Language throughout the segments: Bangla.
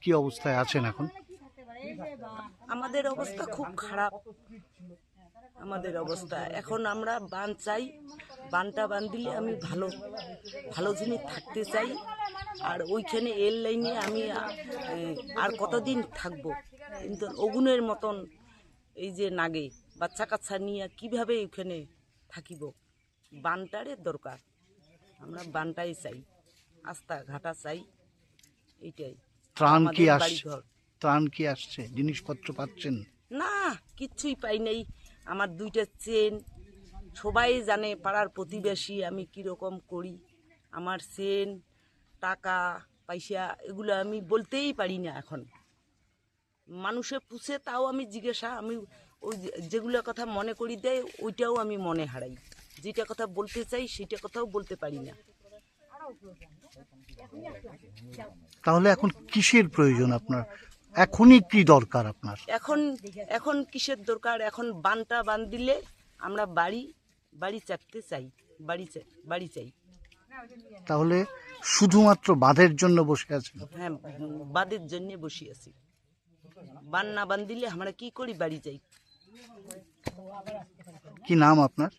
কি অবস্থায় আছেন এখন? আমাদের অবস্থা খুব খারাপ। আমাদের অবস্থা এখন আমরা বান চাই, বানটা বান দিলে আমি ভালো ভালো জিনিস থাকতে চাই। আর ওইখানে এর লাইনে আমি আর কতদিন থাকবো, কিন্তু অগুনের মতন এই যে নাগে বাচ্চা কাচ্চা নিয়ে কিভাবে ওইখানে থাকিব। বানটারে দরকার, আমরা বানটাই চাই, আস্তা ঘাটা চাই, এইটাই ত্রাণ কি আমাদের আসছে? বাড়িঘর। ত্রাণ কি আসছে? জিনিসপত্র পাচ্ছেন? না, কিচ্ছুই পাই নাই। আমার দুইটা চেন, সবাই জানে পাড়ার প্রতিবেশী আমি কীরকম করি। আমার চেন, টাকা পয়সা এগুলো আমি বলতেই পারি না এখন। মানুষে পুষে তাও আমি জিজ্ঞাসা, আমি ওই যেগুলো কথা মনে করি দেয় ওইটাও আমি মনে হারাই। যেটা কথা বলতে চাই সেটা কথাও বলতে পারি না। তাহলে এখন কিসের প্রয়োজন আপনার? এখনই কি দরকার আপনার? এখন এখন কিসের দরকার? এখন বানটা বান দিলে আমরা বাড়ি চাপতে চাই, বাড়ি চাই। তাহলে শুধুমাত্র বাঁধের জন্য বসে আছেন? হ্যাঁ, বাদের জন্য বসে আছি। বান না বান দিলে আমরা কি করি? বাড়ি যাই। কি নাম আপনার?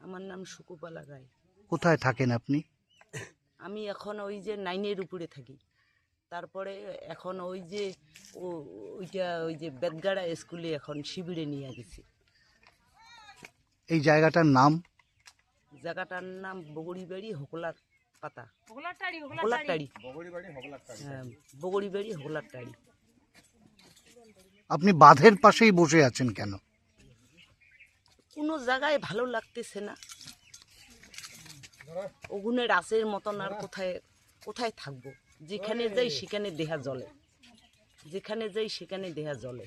আমার নাম সুকুপালা রায়। কোথায় থাকেন আপনি? আমি এখন ওই যে 9-এর উপরে থাকি। তারপরে এখন ওই যে ওই যে বেদগাড়া স্কুলে এখন শিবিরে নিয়ে গেছি। এই জায়গাটার নাম? জায়গাটার নাম বগড়িবাড়ি হোকলার পাতা, হোকলারটাড়ি। হ্যাঁ, বগড়িবাড়ি হোকলারটাড়ি। আপনি বাঁধের পাশেই বসে আছেন কেন? কোনো জায়গায় ভালো লাগতেছে না। ওগুনের আশের মতন আর কোথায় কোথায় থাকবো? যেখানে যাই সেখানে দেহা জ্বলে, যেখানে যাই সেখানে দেহা জ্বলে।